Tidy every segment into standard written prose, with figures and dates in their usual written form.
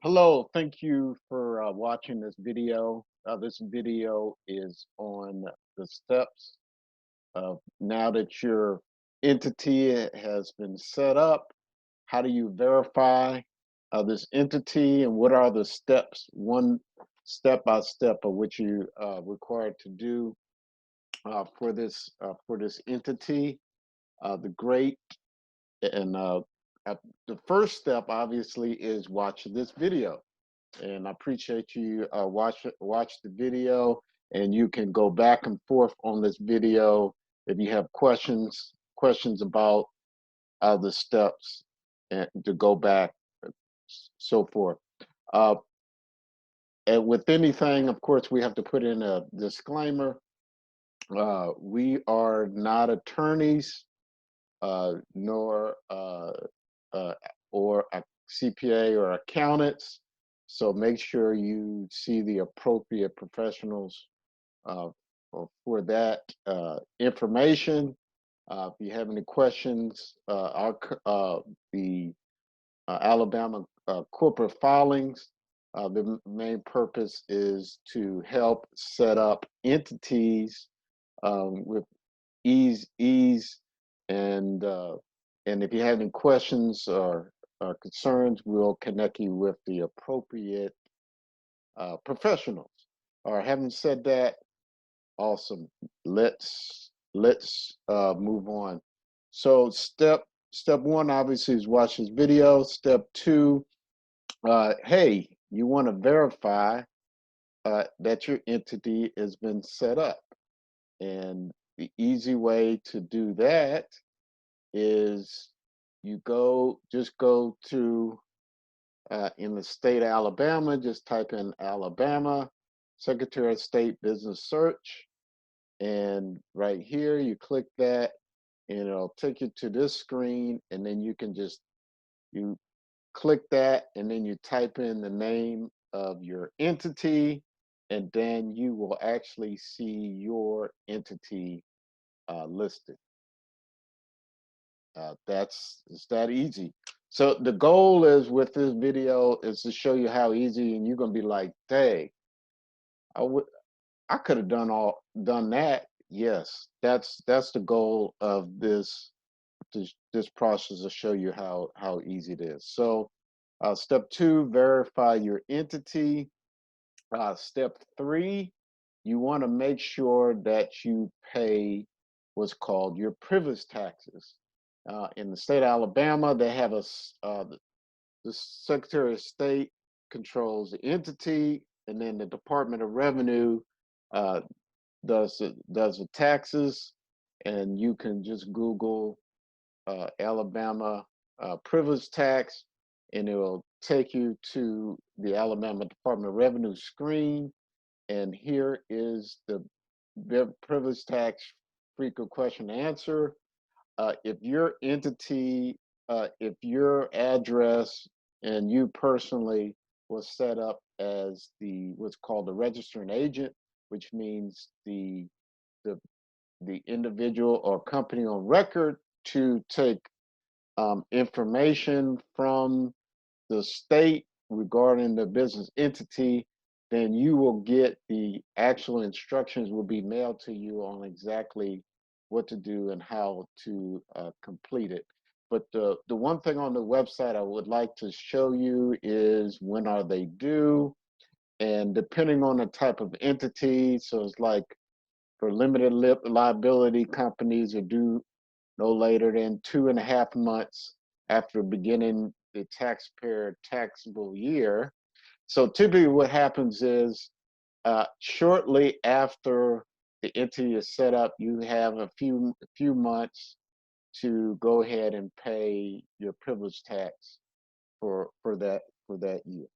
Hello, thank you for watching this video. This video is on the steps of now that your entity has been set up. How do you verify this entity and what are the steps, one step by step of which you required to do for this entity? The great and the first step obviously is watch this video. And I appreciate you watch the video, and you can go back and forth on this video if you have questions about the steps and to go back, so forth. Uh, and with anything, of course, we have to put in a disclaimer. We are not attorneys, nor uh, or a CPA or accountants. So make sure you see the appropriate professionals uh, for that information. If you have any questions, the Alabama corporate filings, the main purpose is to help set up entities with ease, and and if you have any questions or concerns, we'll connect you with the appropriate professionals. All right, having said that, awesome. Let's move on. So step one obviously is watch this video. Step two, hey, you want to verify that your entity has been set up. And the easy way to do that is just go to in the state of Alabama, just type in Alabama, Secretary of State Business Search. And right here, you click that and it'll take you to this screen. And then you click that and then you type in the name of your entity. And then you will actually see your entity listed. It's that easy. So the goal is with this video is to show you how easy, and you're gonna be like, "Dang, I would, I could have done that." Yes, that's the goal of this process to show you how easy it is. So, step two, verify your entity. Step three, you want to make sure that you pay what's called your privilege taxes. In the state of Alabama, they have the Secretary of State controls the entity, and then the Department of Revenue uh, does the taxes, and you can just Google Alabama privilege tax, and it will take you to the Alabama Department of Revenue screen. And here is the privilege tax frequent question answer. If your entity, if your address and you personally was set up as what's called the registered agent, which means the the individual or company on record to take information from the state regarding the business entity, then you will get the actual instructions will be mailed to you on exactly what to do and how to complete it. But the one thing on the website I would like to show you is when are they due, and depending on the type of entity, so it's like for limited liability companies are due no later than 2.5 months after beginning the taxpayer taxable year. So typically what happens is shortly after the entity is set up, you have a few months to go ahead and pay your privilege tax for that year.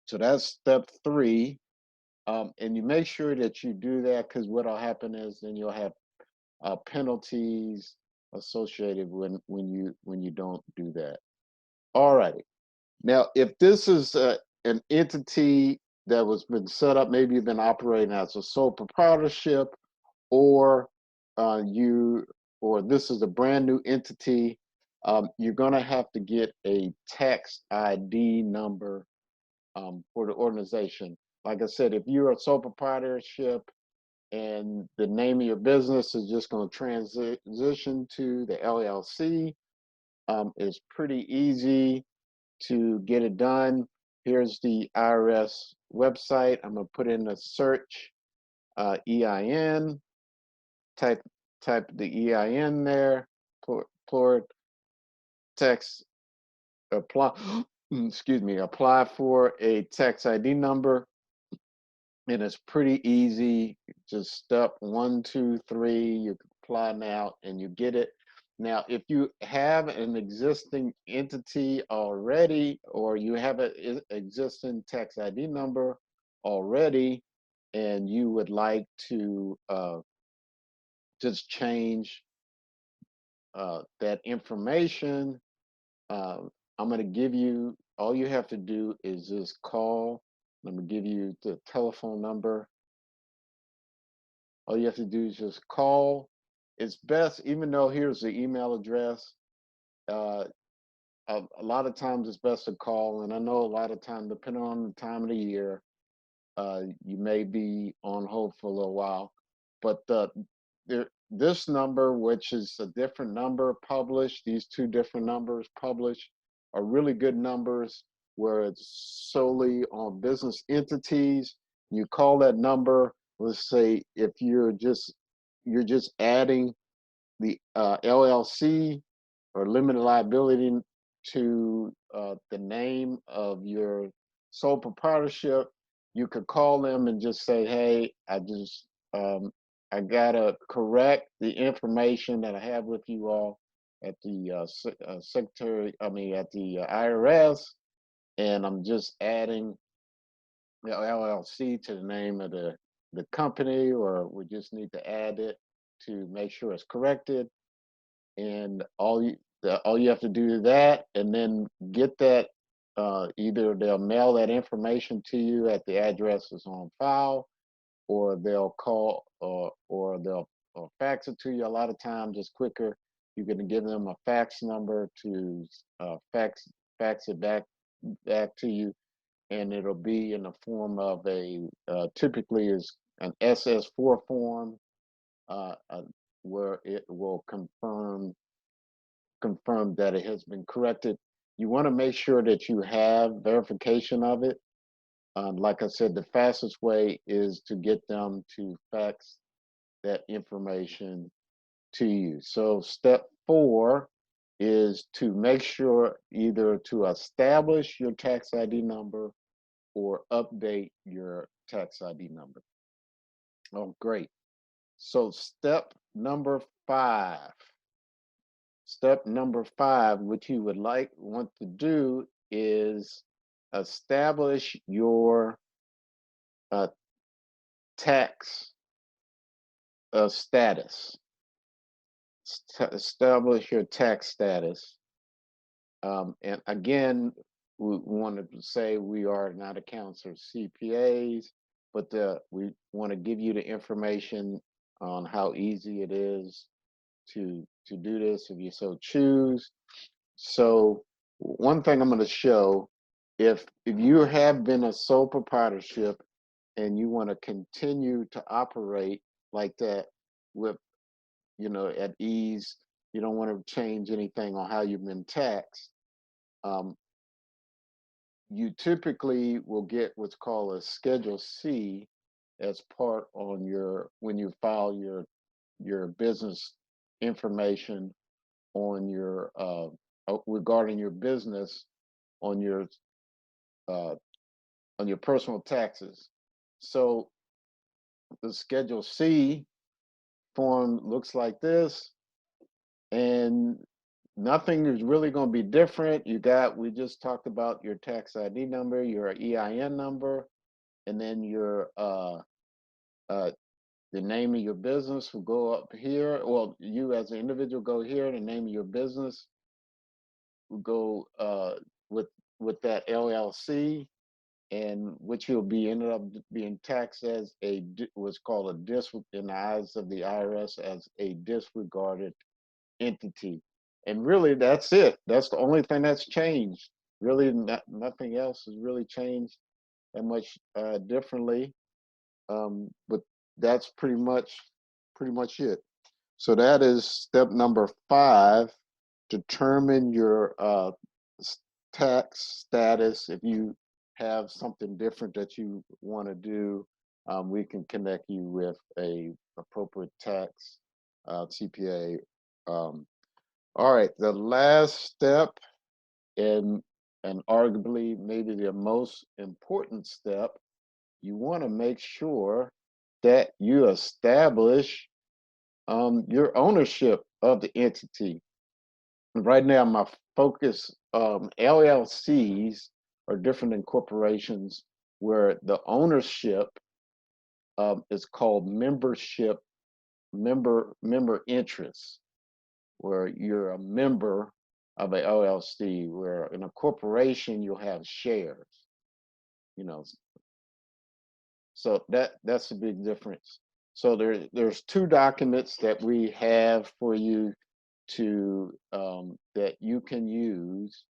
So that's step three. And you make sure that you do that, because what'll happen is then you'll have penalties associated when you don't do that. All righty. Now, if this is an entity that was been set up, maybe you've been operating as a sole proprietorship, or you or this is a brand new entity, you're going to have to get a tax ID number for the organization. Like I said, if you're a sole proprietorship and the name of your business is just going to transition to the LLC, it's pretty easy to get it done. Here's the IRS website. I'm going to put in a search, EIN, type the EIN there, Florida tax apply, excuse me, apply for a tax ID number, and it's pretty easy. Just step 1, 2, 3, you apply now and you get it. Now, if you have an existing entity already, or you have an existing tax ID number already, and you would like to just change that information, uh, I'm going to give you, all you have to do is just call. I'm going to give you the telephone number. All you have to do is just call. It's best, even though here's the email address, uh, a lot of times it's best to call. And I know a lot of times, depending on the time of the year, you may be on hold for a little while. But this number, which is a different number published, these two different numbers published, are really good numbers where it's solely on business entities. You call that number. Let's say if you're just adding the LLC or limited liability to the name of your sole proprietorship, you could call them and just say, "Hey, um, I gotta correct the information that I have with you all at the secretary. I mean, at the IRS, and I'm just adding the LLC to the name of the company, or we just need to add it to make sure it's corrected." And all you have to do is that, and then get that. Either they'll mail that information to you at the address that's on file, or they'll call, or they'll fax it to you. A lot of times, it's quicker. You're going to give them a fax number to fax it back to you, and it'll be in the form of a typically is an SS4 form, where it will confirm that it has been corrected. You want to make sure that you have verification of it. Like I said, the fastest way is to get them to fax that information to you. So step 4 is to make sure either to establish your tax ID number or update your tax ID number. Oh, great. So step number 5. Step number 5, what you would want to do is establish your uh, tax status. Establish your tax status. And again, we wanted to say we are not accountants or CPAs, but we want to give you the information on how easy it is to do this if you so choose. So one thing I'm going to show, if you have been a sole proprietorship and you want to continue to operate like that with, at ease, you don't want to change anything on how you've been taxed. Um, you typically will get what's called a Schedule C as part on when you file your business information on your regarding your business on your uh, on your personal taxes. So the Schedule C form looks like this, and nothing is really going to be different. We just talked about your tax ID number, your EIN number, and then uh, the name of your business will go up here. Well, you as an individual go here, the name of your business will go with that LLC, and which you'll be ended up being taxed as what's called a in the eyes of the IRS as a disregarded entity. And really, that's it. That's the only thing that's changed. Really, nothing else has really changed. that much differently. But that's pretty much it. So that is step number 5. Determine your tax status. If you have something different that you want to do, we can connect you with a appropriate tax CPA. All right, the last step, and arguably maybe the most important step, you want to make sure that you establish your ownership of the entity. Right now, my focus, LLCs are different than corporations, where the ownership is called member interest, where you're a member of a LLC, where in a corporation you'll have shares, you know. So that's a big difference. So there's 2 documents that we have for you to that you can use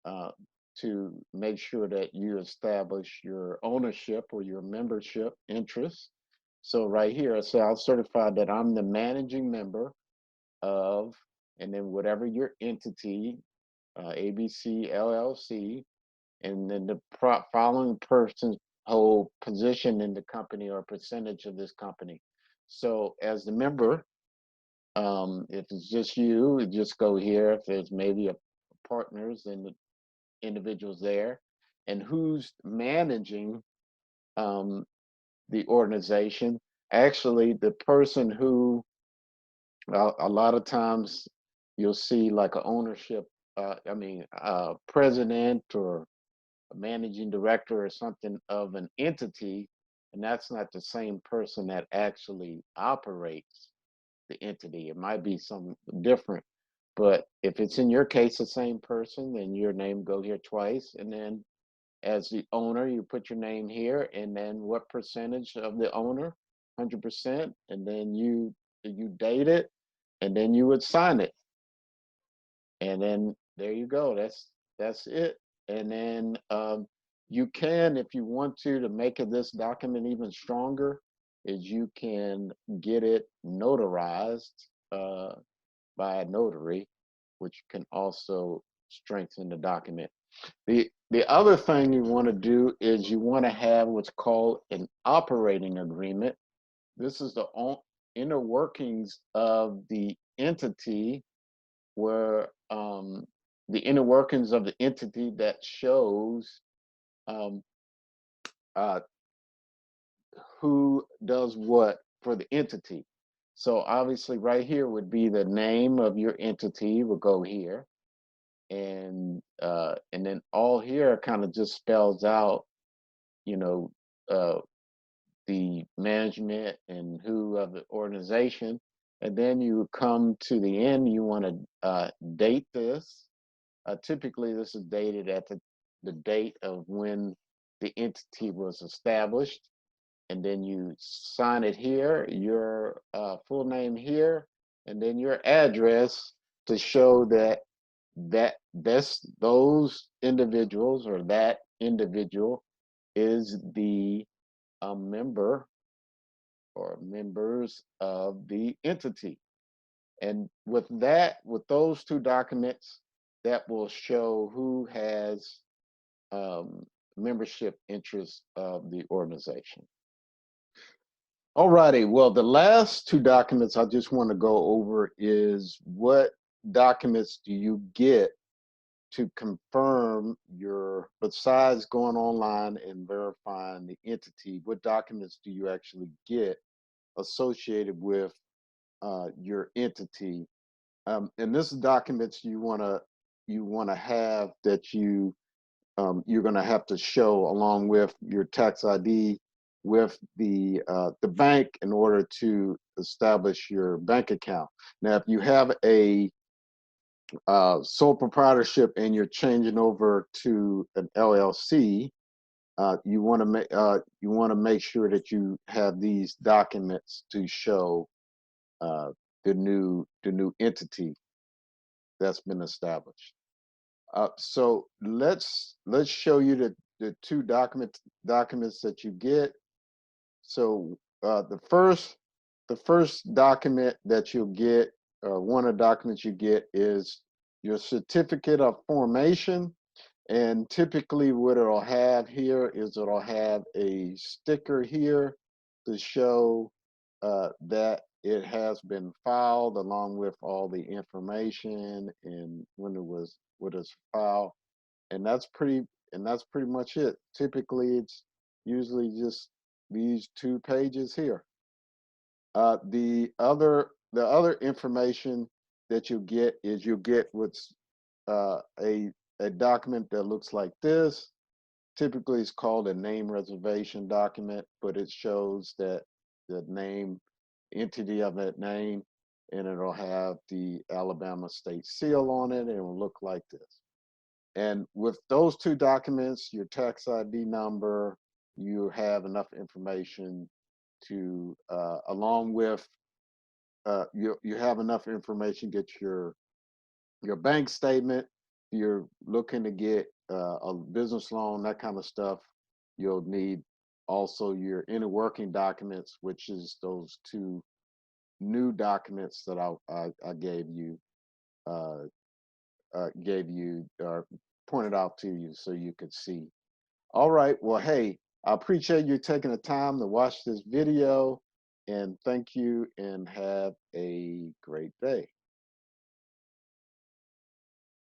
uh, to make sure that you establish your ownership or your membership interest. So right here, I say I'll certify that I'm the managing member of, and then whatever your entity, ABC LLC, and then the following persons hold position in the company or percentage of this company. So as the member, if it's just you just go here. If there's maybe a partners and the individuals there, and who's managing um, the organization. Actually, the person who a lot of times you'll see like a ownership, president or a managing director or something of an entity, and that's not the same person that actually operates the entity. It might be some different, but if it's in your case the same person, then your name go here twice, and then as the owner, you put your name here, and then what percentage of the owner, 100%, and then you date it, and then you would sign it, and then there you go. That's it. And then you can, if you want to make this document even stronger, is you can get it notarized uh, by a notary, which can also strengthen the document. The other thing you want to do is you want to have what's called an operating agreement. This is the inner workings of the entity, where the inner workings of the entity that shows um, uh, who does what for the entity. So obviously right here would be the name of your entity will go here. And then all here kind of just spells out, you know, uh, the management and who of the organization. And then you come to the end, you want to date this. Typically, this is dated at the date of when the entity was established. And then you sign it here, your full name here, and then your address to show that those individuals or that individual is the member or members of the entity. And with that, with those 2 documents, that will show who has membership interests of the organization. All righty. Well, the last 2 documents I just want to go over is what documents do you get to confirm besides going online and verifying the entity, what documents do you actually get associated with your entity? And this is documents you want to have that you're going to have to show along with your tax ID with the bank in order to establish your bank account. Now, if you have a sole proprietorship and you're changing over to an LLC, you want to make sure that you have these documents to show uh, the new entity that's been established. So let's show you the two documents that you get. So the first document that you'll get, one of the documents you get is your certificate of formation. And typically what it'll have here is it'll have a sticker here to show that it has been filed along with all the information and when it was what is filed. And that's pretty much it. Typically it's usually just these 2 pages here. The other information that you get is you get what's a document that looks like this. Typically, it's called a name reservation document, but it shows that the name, entity of that name, and it'll have the Alabama state seal on it, and it will look like this. And with those two documents, your tax ID number, you have enough information to, along with, you have enough information, get your bank statement. If you're looking to get a business loan, that kind of stuff, you'll need also your inner working documents, which is those two new documents that I uh, gave you or pointed out to you so you could see. All right. Well, hey, I appreciate you taking the time to watch this video, and thank you and have a great day.